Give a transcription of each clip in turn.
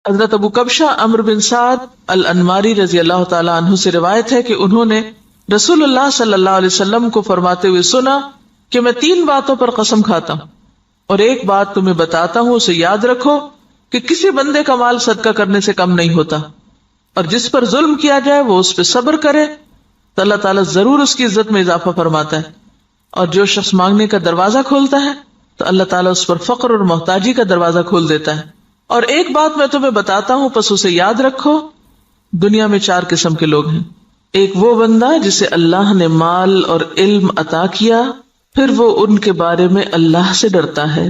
حضرت ابو کبشہ عمرو بن سعد الانماری رضی اللہ تعالی عنہ سے روایت ہے کہ انہوں نے رسول اللہ صلی اللہ علیہ وسلم کو فرماتے ہوئے سنا کہ میں 3 باتوں پر قسم کھاتا ہوں اور ایک بات تمہیں بتاتا ہوں، اسے یاد رکھو کہ کسی بندے کا مال صدقہ کرنے سے کم نہیں ہوتا، اور جس پر ظلم کیا جائے وہ اس پہ صبر کرے تو اللہ تعالیٰ ضرور اس کی عزت میں اضافہ فرماتا ہے، اور جو شخص مانگنے کا دروازہ کھولتا ہے تو اللہ تعالیٰ اس پر فقر اور محتاجی کا دروازہ کھول دیتا ہے۔ اور ایک بات میں تمہیں بتاتا ہوں، پس اسے یاد رکھو، دنیا میں 4 قسم کے لوگ ہیں۔ ایک وہ بندہ جسے اللہ نے مال اور علم عطا کیا، پھر وہ ان کے بارے میں اللہ سے ڈرتا ہے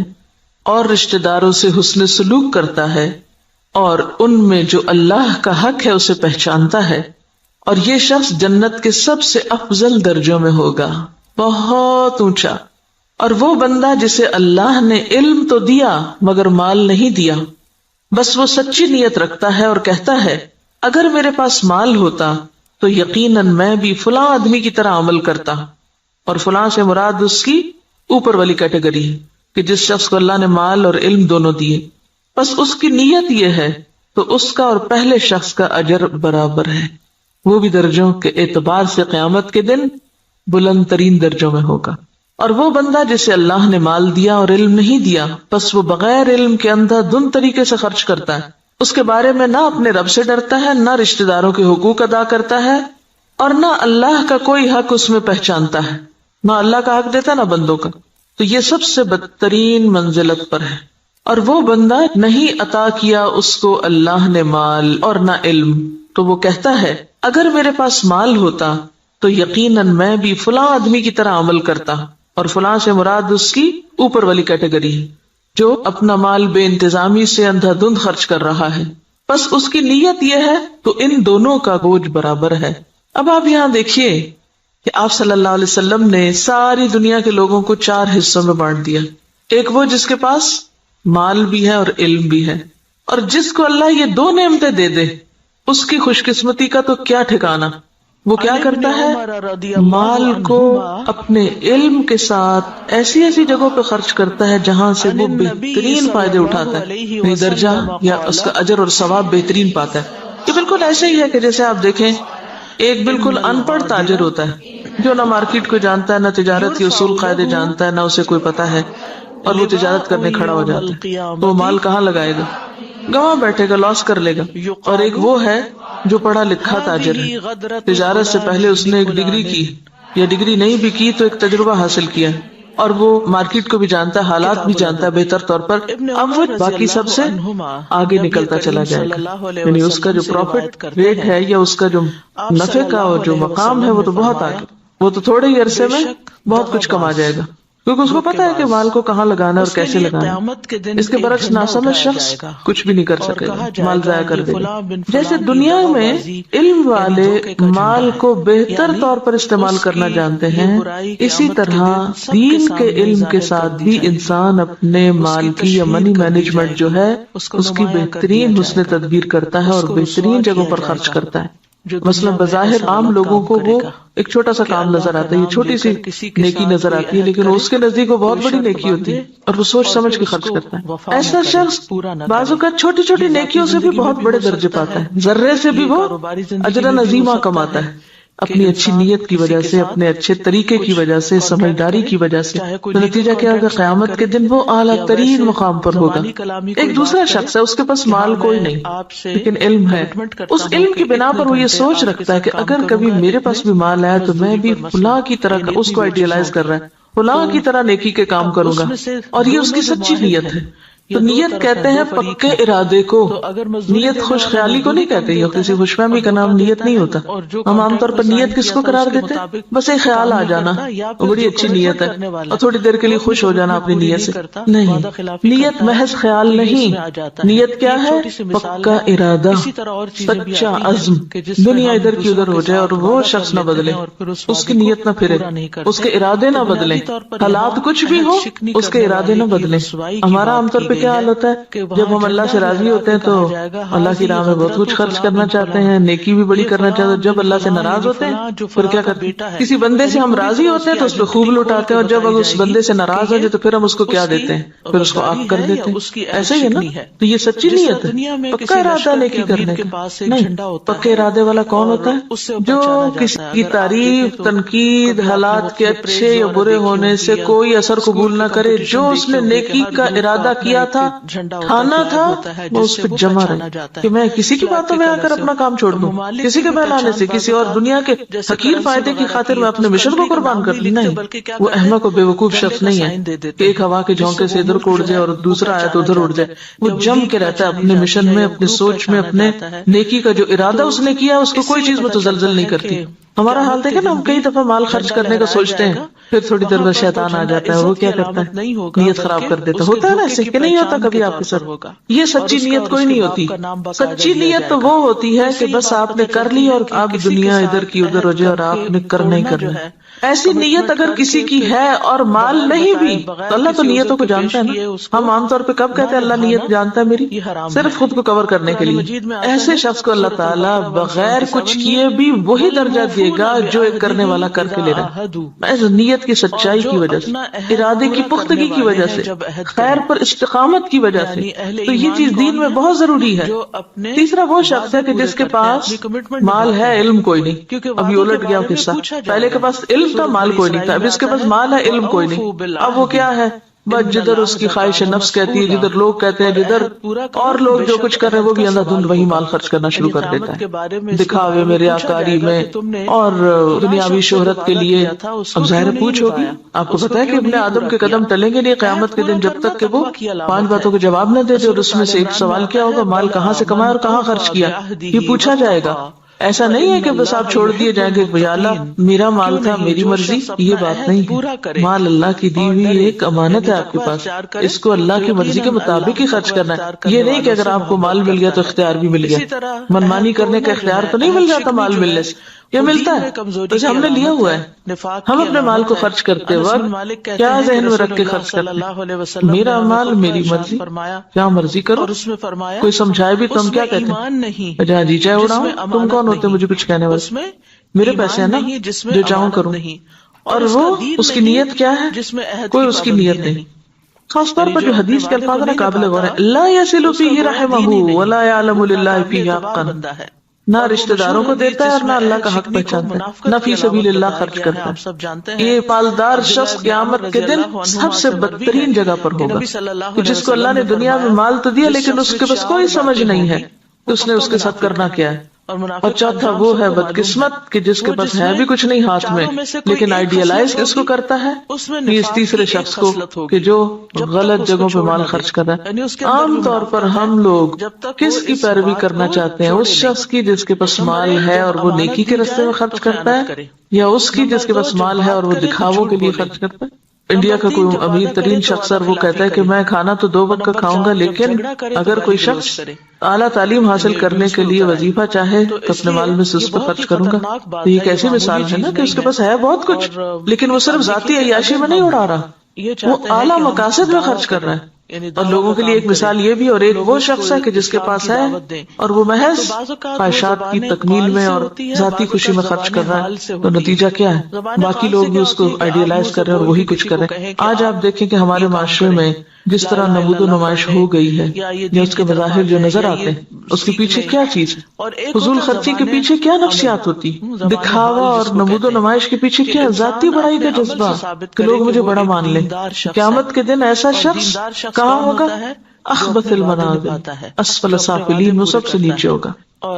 اور رشتہ داروں سے حسن سلوک کرتا ہے، اور ان میں جو اللہ کا حق ہے اسے پہچانتا ہے، اور یہ شخص جنت کے سب سے افضل درجوں میں ہوگا، بہت اونچا۔ اور وہ بندہ جسے اللہ نے علم تو دیا مگر مال نہیں دیا، بس وہ سچی نیت رکھتا ہے اور کہتا ہے اگر میرے پاس مال ہوتا تو یقیناً میں بھی فلاں آدمی کی طرح عمل کرتا، اور فلاں سے مراد اس کی اوپر والی کیٹیگری ہے کہ جس شخص کو اللہ نے مال اور علم دونوں دیے، بس اس کی نیت یہ ہے تو اس کا اور پہلے شخص کا اجر برابر ہے، وہ بھی درجوں کے اعتبار سے قیامت کے دن بلند ترین درجوں میں ہوگا۔ اور وہ بندہ جسے اللہ نے مال دیا اور علم نہیں دیا، بس وہ بغیر علم کے اندھا دھند طریقے سے خرچ کرتا ہے، اس کے بارے میں نہ اپنے رب سے ڈرتا ہے، نہ رشتہ داروں کے حقوق ادا کرتا ہے، اور نہ اللہ کا کوئی حق اس میں پہچانتا ہے، نہ اللہ کا حق دیتا نہ بندوں کا، تو یہ سب سے بدترین منزلت پر ہے۔ اور وہ بندہ نہیں عطا کیا اس کو اللہ نے مال اور نہ علم، تو وہ کہتا ہے اگر میرے پاس مال ہوتا تو یقیناً میں بھی فلاں آدمی کی طرح عمل کرتا، اور فلاں سے مراد اس کی اوپر والی کیٹیگری ہے جو اپنا مال بے انتظامی سے اندھا دھند خرچ کر رہا ہے، بس اس کی نیت یہ ہے تو ان دونوں کا بوجھ برابر ہے۔ اب آپ یہاں دیکھیے کہ آپ صلی اللہ علیہ وسلم نے ساری دنیا کے لوگوں کو 4 حصوں میں بانٹ دیا۔ ایک وہ جس کے پاس مال بھی ہے اور علم بھی ہے، اور جس کو اللہ یہ 2 نعمتیں دے دے اس کی خوش قسمتی کا تو کیا ٹھکانا، وہ کیا کرتا ہے، مال کو اپنے علم کے ساتھ ایسی ایسی جگہوں پہ خرچ کرتا ہے جہاں سے وہ بہترین فائدے اٹھاتا ہے، درجہ یا اس کا اجر اور ثواب بہترین پاتا ہے۔ یہ بالکل ایسے ہی ہے کہ جیسے آپ دیکھیں ایک بالکل ان پڑھ تاجر ہوتا ہے جو نہ مارکیٹ کو جانتا ہے، نہ تجارت کے اصول قاعدے جانتا ہے، نہ اسے کوئی پتا ہے، اور وہ تجارت کرنے کھڑا ہو جاتا ہے، تو وہ مال کہاں لگائے گا، گواں بیٹھے گا، لاس کر لے گا۔ اور ایک وہ ہے جو پڑھا لکھا تاجر ہے، تجارت سے پہلے اس نے ایک ڈگری کی، یا ڈگری نہیں بھی کی تو ایک تجربہ حاصل کیا، اور وہ مارکیٹ کو بھی جانتا ہے، حالات بھی جانتا ہے بہتر طور پر، اب وہ باقی سب سے آگے نکلتا چلا جائے گا، یعنی اس کا جو پروفٹ ریٹ ہے یا اس کا جو نفع کا جو مقام ہے وہ تو بہت آگے، وہ تو تھوڑے ہی عرصے میں بہت کچھ کما جائے گا، کیونکہ اس کو پتا ہے کہ مال کو کہاں لگانا اور کیسے لگانا۔ اس کے برعکس ناسمجھ شخص کچھ بھی نہیں کر سکے گا، مال ضائع کر دے گا۔ جیسے دنیا میں علم والے مال کو بہتر طور پر استعمال کرنا جانتے ہیں، اسی طرح دین کے علم کے ساتھ بھی انسان اپنے مال کی یا منی مینجمنٹ جو ہے اس کی بہترین حسن تدبیر کرتا ہے اور بہترین جگہوں پر خرچ کرتا ہے۔ مثلا بظاہر عام لوگوں کو وہ ایک چھوٹا سا کام نظر آتا ہے، یہ چھوٹی سی نیکی نظر آتی ہے، لیکن اس کے نزدیک وہ بہت بڑی نیکی ہوتی ہے اور وہ سوچ سمجھ کے خرچ کرتا ہے۔ ایسا شخص بعض اوقات چھوٹی چھوٹی نیکیوں سے بھی بہت بڑے درجے پاتا ہے، ذرے سے بھی وہ اجر عظیمہ کماتا ہے، اپنی اچھی نیت کی وجہ سے، اپنے اچھے طریقے کی وجہ سے، سمجھداری کی وجہ سے۔ تو نتیجہ کیا ہوگا، قیامت کے دن وہ اعلیٰ ترین مقام پر ہوگا۔ ایک دوسرا شخص ہے، اس کے پاس مال کوئی نہیں لیکن علم ہے، اس علم کی بنا پر وہ یہ سوچ رکھتا ہے کہ اگر کبھی میرے پاس بھی مال آیا تو میں بھی فلاں کی طرح، اس کو آئیڈیالائز کر رہا ہے، فلاں کی طرح نیکی کے کام کروں گا، اور یہ اس کی سچی نیت ہے۔ تو نیت کہتے ہیں پکے ارادے کو، نیت خوش خیالی کو نہیں کہتے، یا کسی خوش فہمی کا نام نیت نہیں ہوتا۔ ہم عام طور پر نیت کس کو قرار دیتے ہیں، بس ایک خیال آ جانا، وہ بڑی اچھی نیت ہے اور تھوڑی دیر کے لیے خوش ہو جانا اپنی نیت سے، نہیں، نیت محض خیال نہیں، نیت کیا ہے، پکا ارادہ، سچا عزم۔ دنیا ادھر کی ادھر ہو جائے اور وہ شخص نہ بدلے، اس کی نیت نہ پھرے، اس کے ارادے نہ بدلیں، حالات کچھ بھی ہو اس کے ارادے نہ بدلیں۔ ہمارا عام طور پہ کیا حال ہوتا ہے جب ہم اللہ سے راضی ہوتے ہیں تو اللہ کی راہ میں بہت کچھ خرچ کرنا چاہتے ہیں، نیکی بھی بڑی کرنا چاہتے ہیں. جب اللہ سے ناراض ہوتے ہیں پھر کیا کرتے ہیں؟ کسی بندے سے ہم راضی ہوتے ہیں تو اس پہ خوب لوٹاتے ہیں، اور جب اس بندے سے ناراض ہو جائے تو پھر ہم اس کو کیا دیتے ہیں؟ پھر اس کو آگ کر دیتے ہیں. ایسا ہی ہے نا. تو یہ سچی نیت ہے، پکا ارادہ نیکی کرنے کا. نہیں، پکے ارادے والا کون ہوتا ہے؟ جو کسی کی تعریف، تنقید، حالات کے اچھے یا برے ہونے سے کوئی اثر قبول نہ کرے. جو اس نے نیکی کا ارادہ کیا تھا، ٹھانا تھا، وہ اس پہ جمع رہے کہ میں کسی کی باتوں میں آ کر اپنا کام چھوڑ دوں، کسی کے بہلانے سے، کسی اور دنیا کے حقیر فائدے کی خاطر میں اپنے مشن کو قربان کر دوں. نہیں، وہ احمق و بے وقوف شخص نہیں ہے کہ ایک ہوا کے جھونکے سے ادھر کو اڑ جائے اور دوسرا آیا تو ادھر اڑ جائے. وہ جم کے رہتا ہے اپنے مشن میں، اپنی سوچ میں، اپنے نیکی کا جو ارادہ اس نے کیا اس کو کوئی چیز متزلزل نہیں کرتی. ہمارا حال دیکھے نا، ہم کئی دفعہ مال خرچ کرنے کا سوچتے ہیں، پھر تھوڑی دیر بعد شیطان آ جاتا ہے، وہ کیا کرتا ہے؟ نیت خراب کر دیتا. ہوتا ہے نا ایسے کہ نہیں ہوتا کبھی آپ کے ساتھ؟ یہ سچی نیت کوئی نہیں ہوتی. سچی نیت تو وہ ہوتی ہے کہ بس آپ نے کر لی اور اب دنیا ادھر کی ادھر ہو جائے اور آپ نے کرنا ہی کرنا. ایسی نیت اگر کسی کی ہے اور مال نہیں بھی تو اللہ تو نیتوں کو جانتا ہے نا. ہم عام طور پہ کب کہتے ہیں اللہ نیت جانتا ہے میری؟ صرف خود کو کور کرنے کے لیے. ایسے شخص کو اللہ تعالیٰ بغیر کچھ کیے بھی وہی درجہ دے گا جو ایک کرنے والا کر کے لے رہا ہے. نیت کی سچائی کی وجہ سے، ارادے کی پختگی کی وجہ سے، خیر پر استقامت کی وجہ سے. تو یہ چیز دین میں بہت ضروری ہے. تیسرا وہ شخص ہے کہ جس کے پاس مال ہے، علم کوئی نہیں. کیونکہ ابھی الٹ گیا قصہ، پہلے کے پاس علم تھا، مال کوئی نہیں تھا. اب اس کے پاس مال ہے، علم کوئی نہیں. اب وہ کیا ہے؟ بس جدھر اس کی خواہش نفس کہتی ہے، جدھر لوگ کہتے ہیں، جدھر اور لوگ جو کچھ کر رہے ہیں وہ بھی اندھا دھند وہی مال خرچ کرنا شروع کر دیتا ہے، دکھاوے میں، ریاکاری میں اور دنیاوی شہرت کے لیے. اب ظاہر پوچھ ہوگی، آپ کو پتا ہے کہ ابن آدم کے قدم ٹلیں گے نہیں قیامت کے دن جب تک کہ وہ 5 باتوں کے جواب نہ دے دے. اور اس میں سے ایک سوال کیا ہوگا؟ مال کہاں سے کمایا اور کہاں خرچ کیا، یہ پوچھا جائے گا. ایسا نہیں ہے کہ بس آپ چھوڑ دیے جائیں گے بھیا اللہ میرا مال تھا میری مرضی. یہ بات نہیں ہے. مال اللہ کی دی ہوئی ایک امانت ہے آپ کے پاس، اس کو اللہ کی مرضی کے مطابق ہی خرچ کرنا ہے. یہ نہیں کہ اگر آپ کو مال مل گیا تو اختیار بھی مل گیا. منمانی کرنے کا اختیار تو نہیں مل جاتا مال ملنے سے، یہ ملتا ہے جیسے ہم نے لیا ہوا ہے. ہم اپنے مال کو خرچ کرتے وقت کیا ذہن میں رکھ کے خرچ کرتے ہیں؟ میرا مال میری مرضی، کیا مرضی کرو. کوئی سمجھائے بھی تو ہم کیا کہتے ہیں؟ جہاں جی چاہے اڑاؤں، تم کون ہوتے مجھے کچھ کہنے والے؟ میرے پیسے ہیں نا، جو چاہوں کروں. اور وہ اس کی نیت کیا ہے؟ کوئی اس کی نیت نہیں. خاص طور پر جو حدیث کے الفاظ ہیں قابل غور ہے، لا یصل فیہ رحمہ ولا یعلم للہ فیہ حقا. نہ رشتہ داروں کو دیتا ہے اور نہ اللہ کا حق پہچانتا ہے، نہ فی سبیل اللہ خرچ کرتا ہے. یہ مالدار شخص قیامت کے دن سب سے بدترین جگہ پر ہوگا، کہ جس کو اللہ نے دنیا میں مال تو دیا لیکن اس کے پاس کوئی سمجھ نہیں ہے کہ اس نے اس کے ساتھ کرنا کیا ہے. اور چوتھا وہ ہے بدقسمت کہ جس کے پاس ہے بھی کچھ نہیں ہاتھ میں لیکن آئیڈیالائز اس کو کرتا ہے. اس تیسرے شخص کو کہ جو غلط جگہوں پہ مال خرچ کر رہا ہے. عام طور پر ہم لوگ کس کی پیروی کرنا چاہتے ہیں؟ اس شخص کی جس کے پاس مال ہے اور وہ نیکی کے راستے میں خرچ کرتا ہے، یا اس کی جس کے پاس مال ہے اور وہ دکھاووں کے لیے خرچ کرتا ہے؟ انڈیا کا کوئی امیر ترین شخص وہ کہتا ہے کہ میں کھانا تو 2 وقت کا کھاؤں گا، لیکن اگر کوئی شخص اعلیٰ تعلیم حاصل کرنے کے لیے وظیفہ چاہے تو اپنے مال میں سے اس پہ خرچ کروں گا. تو یہ کیسی مثال ہے نا کہ اس کے پاس ہے بہت کچھ لیکن وہ صرف ذاتی عیاشی میں نہیں اڑا رہا، وہ اعلیٰ مقاصد میں خرچ کر رہا ہے. اور لوگوں کے لیے ایک مثال یہ بھی، اور ایک وہ شخص ہے کہ جس کے پاس ہے اور وہ محض خواہشات کی تکمیل میں اور ذاتی خوشی میں خرچ کر رہا ہے. تو نتیجہ کیا ہے؟ باقی لوگ بھی اس کو آئیڈیالائز کر رہے ہیں اور وہی کچھ کر رہے ہیں. آج آپ دیکھیں کہ ہمارے معاشرے میں جس طرح نمود و نمائش ہو گئی ہے یا اس کے مظاہر جو نظر آتے ہیں اس کے پیچھے کیا چیز ہے؟ فضول خرچی کے پیچھے کیا نفسیات ہوتی؟ دکھاوا اور نمود و نمائش کے پیچھے کیا ذاتی بڑائی کا جذبہ کہ لوگ مجھے بڑا مان لیں. قیامت کے دن ایسا شخص کہاں ہوگا؟ اخبث المنازل اسفل سافلین، وہ سب سے نیچے ہوگا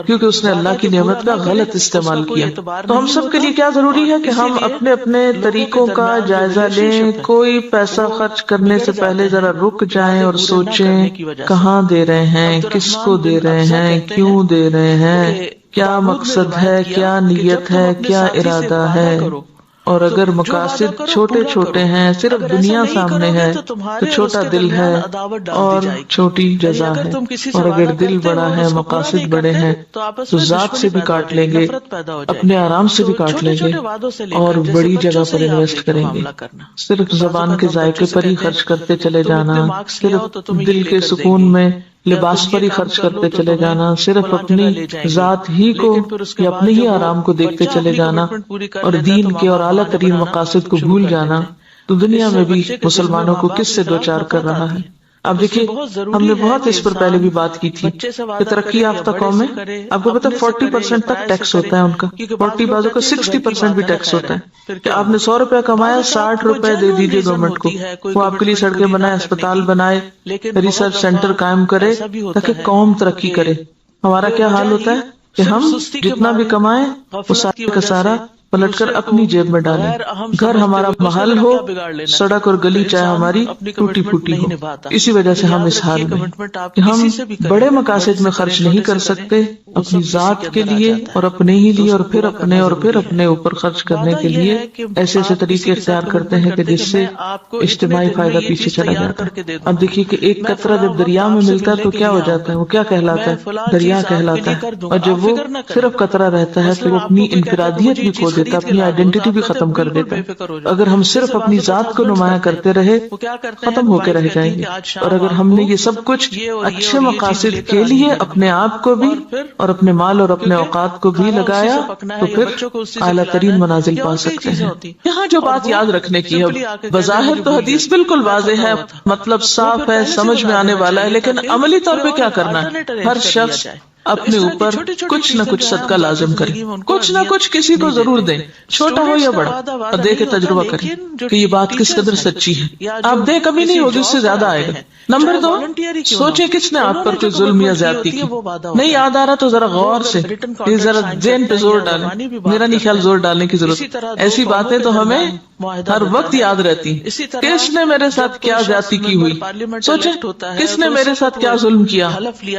کیونکہ اس نے اللہ کی نعمت کا غلط استعمال کیا. تو ہم سب کے لیے کیا ضروری ہے کہ ہم اپنے اپنے طریقوں کا جائزہ لیں. کوئی پیسہ خرچ کرنے سے پہلے ذرا رک جائیں اور سوچیں کہاں دے رہے ہیں، کس کو دے رہے ہیں، کیوں دے رہے ہیں، کیا مقصد ہے، کیا نیت ہے، کیا ارادہ ہے. اور اگر مقاصد چھوٹے چھوٹے ہیں، صرف دنیا سامنے ہے تو چھوٹا دل ہے اور چھوٹی جزا ہے، اور اگر دل بڑا ہے، مقاصد بڑے ہیں تو ذات سے بھی کاٹ لیں گے، اپنے آرام سے بھی کاٹ لیں گے اور بڑی جگہ پر انویسٹ کریں گے۔ صرف زبان کے ذائقے پر ہی خرچ کرتے چلے جانا، صرف دل کے سکون میں لباس پر ہی خرچ کرتے چلے جانا، صرف اپنی ذات ہی کو یا اپنے ہی آرام کو دیکھتے چلے جانا اور دین کے اور اعلیٰ ترین مقاصد کو بھول جانا، تو دنیا میں بھی مسلمانوں کو کس سے دوچار کر رہا ہے۔ اب دیکھیے، ہم نے بہت اس پر پہلے بھی بات کی تھی کہ ترقی یافتہ قومیں، آپ کو پتا 40% تک ٹیکس ہوتا ہے ان کا، 40 بعضوں کا 60% بھی ٹیکس ہوتا ہے کہ آپ نے 100 روپے کمایا، 60 روپے دے دیجیے گورنمنٹ کو، وہ آپ کے لیے سڑکیں بنائے، اسپتال بنائے، ریسرچ سینٹر قائم کرے تاکہ قوم ترقی کرے۔ ہمارا کیا حال ہوتا ہے کہ ہم جتنا بھی کمائیں وہ سارا کا سارا پلٹ کر اپنی جیب میں ڈالیں، گھر ہمارا محل ہو، سڑک اور گلی چاہے ہماری ٹوٹی پھوٹی ہو۔ اسی وجہ سے ہم اس حال میں کہ ہم بڑے مقاصد میں خرچ نہیں کر سکتے اپنی ذات کے لیے اور اپنے ہی لیے، اور پھر اپنے اوپر خرچ کرنے کے لیے ایسے ایسے طریقے اختیار کرتے ہیں کہ جس سے اجتماعی فائدہ پیچھے چلا جاتا ہے۔ اب دیکھیے کہ ایک قطرہ جب دریا میں ملتا ہے تو کیا ہو جاتا ہے، وہ کیا کہلاتا ہے؟ دریا کہلاتا ہے، اور جب وہ صرف قطرہ رہتا ہے تو وہ اپنی انفرادیت بھی کھو دیتا، اپنی آئیڈینٹی بھی ختم کر دیتا ہے۔ اگر ہم صرف اپنی ذات کو نمایاں کرتے رہے ختم ہو کے رہ جائیں گے، اور اگر ہم نے یہ سب کچھ اچھے مقاصد کے لیے اپنے آپ کو بھی اور اپنے مال اور اپنے اوقات کو بھی لگایا تو پھر اعلیٰ ترین منازل پا سکتے ہیں۔ یہاں جو بات یاد رکھنے کی ہے، بظاہر تو حدیث بالکل واضح ہے، مطلب صاف ہے، سمجھ میں آنے والا ہے، لیکن عملی طور پہ کیا کرنا ہے؟ ہر شخص اپنے اوپر کچھ نہ کچھ صدقہ لازم کرے، کچھ نہ کچھ کسی کو ضرور دیں، چھوٹا ہو یا بڑا، اور دے کے تجربہ کریں کہ یہ بات کس قدر سچی ہے۔ آپ دے کمی نہیں ہوگی، اس سے زیادہ آئے گا۔ نمبر 2، سوچیں کس نے آپ پر کوئی ظلم یا زیادتی کی، نہیں یاد آ رہا تو ذرا غور سے، ذرا ذہن پہ زور ڈالیں، میرا نہیں خیال زور ڈالنے کی ضرورت، ایسی باتیں تو ہمیں ہر وقت یاد رہتی ہیں۔ کس نے میرے ساتھ کیا زیادتی کی ہوئی، سوچیں کس نے میرے ساتھ کیا ظلم کیا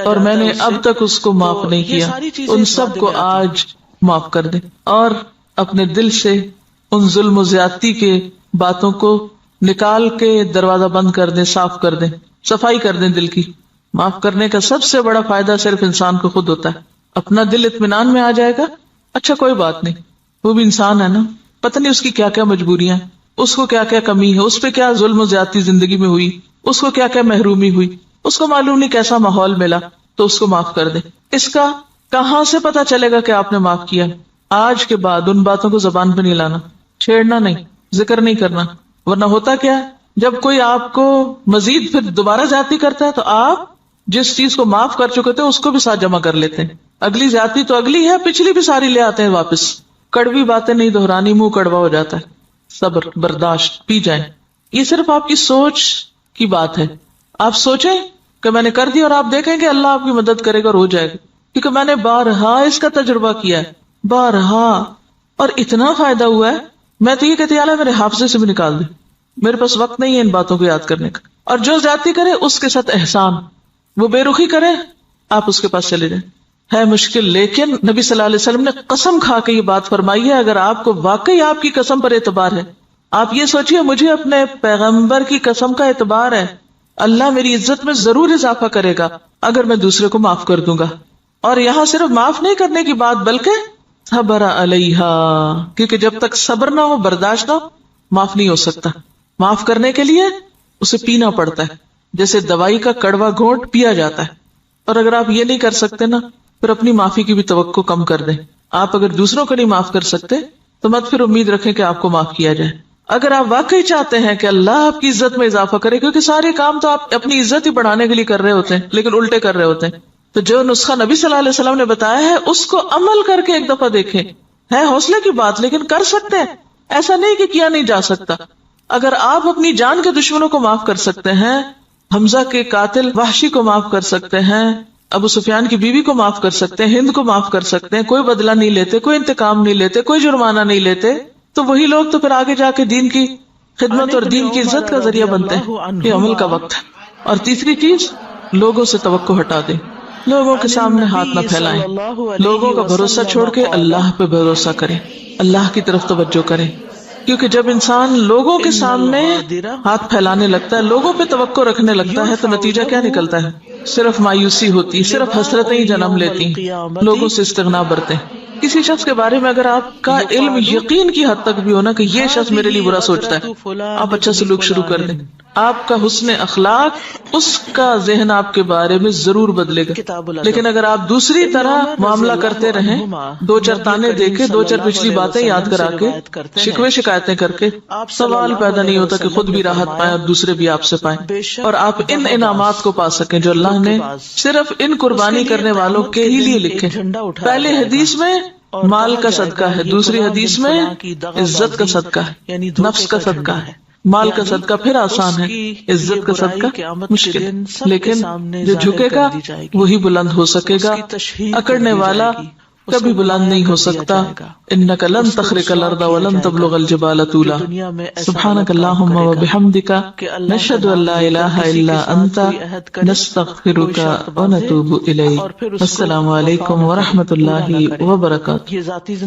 اور میں نے اب تک اس کو معاف نہیں کیا، ان سب کو آج معاف کر دیں، اور اپنے دل سے ان ظلم و زیادتی کے باتوں کو نکال کے دروازہ بند کر دیں، صاف کر دیں، صفائی کر دیں دل کی۔ معاف کرنے کا سب سے بڑا فائدہ صرف انسان کو خود ہوتا ہے، اپنا دل اطمینان میں آ جائے گا، اچھا کوئی بات نہیں، وہ بھی انسان ہے نا، پتہ نہیں اس کی کیا کیا مجبوریاں، اس کو کیا کیا کمی ہے، اس پہ کیا ظلم و زیادتی زندگی میں ہوئی، اس کو کیا کیا محرومی ہوئی، اس کو معلوم نہیں کیسا ماحول ملا، تو اس کو معاف کر دیں۔ اس کا کہاں سے پتا چلے گا کہ آپ نے معاف کیا؟ آج کے بعد ان باتوں کو زبان پہ نہیں لانا، چھیڑنا نہیں، ذکر نہیں کرنا، ورنہ ہوتا کیا ہے، جب کوئی آپ کو مزید پھر دوبارہ زیادتی کرتا ہے تو آپ جس چیز کو معاف کر چکے تھے اس کو بھی ساتھ جمع کر لیتے ہیں، اگلی زیادتی تو اگلی ہے، پچھلی بھی ساری لے آتے ہیں واپس۔ کڑوی باتیں نہیں دہرانی، منہ کڑوا ہو جاتا ہے۔ صبر، برداشت، پی جائیں۔ یہ صرف آپ کی سوچ کی بات ہے، آپ سوچیں کہ میں نے کر دیا اور آپ دیکھیں کہ اللہ آپ کی مدد کرے گا اور ہو جائے گا، کیونکہ میں نے بارہا اس کا تجربہ کیا ہے، بارہا، اور اتنا فائدہ ہوا ہے، میں تو یہ کہتی اللہ میرے حافظے سے بھی نکال دے، میرے پاس وقت نہیں ہے ان باتوں کو یاد کرنے کا۔ اور جو زیادتی کرے اس کے ساتھ احسان، وہ بے رخی کرے آپ اس کے پاس چلے جائیں، ہے مشکل، لیکن نبی صلی اللہ علیہ وسلم نے قسم کھا کے یہ بات فرمائی ہے، اگر آپ کو واقعی آپ کی قسم پر اعتبار ہے، آپ یہ سوچیے مجھے اپنے پیغمبر کی قسم کا اعتبار ہے، اللہ میری عزت میں ضرور اضافہ کرے گا اگر میں دوسرے کو معاف کر دوں گا۔ اور یہاں صرف معاف نہیں کرنے کی بات بلکہ صبر علیہا، کیونکہ جب تک صبر نہ ہو، برداشت نہ ہو، معاف نہیں ہو سکتا۔ معاف کرنے کے لیے اسے پینا پڑتا ہے، جیسے دوائی کا کڑوا گھونٹ پیا جاتا ہے۔ اور اگر آپ یہ نہیں کر سکتے نا، پھر اپنی معافی کی بھی توقع کم کر دیں۔ آپ اگر دوسروں کو نہیں معاف کر سکتے تو مت پھر امید رکھیں کہ آپ کو معاف کیا جائے۔ اگر آپ واقعی چاہتے ہیں کہ اللہ آپ کی عزت میں اضافہ کرے، کیونکہ سارے کام تو آپ اپنی عزت ہی بڑھانے کے لیے کر رہے ہوتے ہیں لیکن الٹے کر رہے ہوتے ہیں، تو جو نسخہ نبی صلی اللہ علیہ وسلم نے بتایا ہے اس کو عمل کر کے ایک دفعہ دیکھیں۔ ہے حوصلے کی بات لیکن کر سکتے ہیں، ایسا نہیں کہ کیا نہیں جا سکتا۔ اگر آپ اپنی جان کے دشمنوں کو معاف کر سکتے ہیں، حمزہ کے قاتل وحشی کو معاف کر سکتے ہیں، ابو سفیان کی بیوی کو معاف کر سکتے ہیں، ہند کو معاف کر سکتے ہیں، کوئی بدلہ نہیں لیتے، کوئی انتقام نہیں لیتے، کوئی جرمانہ نہیں لیتے، تو وہی لوگ تو پھر آگے جا کے دین کی خدمت اور دین کی عزت کا ذریعہ بنتے ہیں۔ یہ عمل کا وقت ہے۔ اور تیسری چیز، لوگوں سے توقع ہٹا دیں، لوگوں کے سامنے ہاتھ نہ پھیلائیں، لوگوں کا بھروسہ چھوڑ کے اللہ پہ بھروسہ کریں، اللہ کی طرف توجہ کریں۔ کیونکہ جب انسان لوگوں کے سامنے ہاتھ پھیلانے لگتا ہے، لوگوں پہ توقع رکھنے لگتا ہے، تو نتیجہ کیا نکلتا ہے؟ صرف مایوسی ہوتی، صرف حسرتیں ہی جنم لیتی، لوگوں سے استغنا برتے. کسی شخص کے بارے میں اگر آپ کا علم یقین کی حد تک بھی ہونا کہ یہ شخص میرے لیے برا سوچتا ہے، آپ اچھا سلوک شروع کر دیں، آپ کا حسن اخلاق اس کا ذہن آپ کے بارے میں ضرور بدلے گا. لیکن اگر آپ دوسری طرح معاملہ کرتے رہیں، دو چار تانے دے کے، دو چار پچھلی باتیں یاد کرا کے، شکوے شکایتیں کر کے، سوال پیدا نہیں ہوتا کہ خود بھی راحت پائیں اور دوسرے بھی آپ سے پائیں، اور آپ ان انعامات کو پا سکیں جو اللہ نے صرف ان قربانی کرنے والوں کے ہی لیے لکھے. پہلے حدیث میں مال کا صدقہ ہے، دوسری حدیث میں عزت کا صدقہ ہے، نفس کا صدقہ ہے. مال کا صدقہ پھر آسان ہے، عزت کا صدقہ مشکل. لیکن جو جھکے گا وہی بلند ہو سکے گا، اکڑنے والا کبھی بلند نہیں ہو سکتا. انک لن تخرق الارض ولن تبلغ الجبال طولا. سبحانک اللہم وبحمدک، نشہد ان لا الہ الا انت، نستغفرک ونتوب الیک. السلام علیکم ورحمۃ اللہ وبرکاتہ.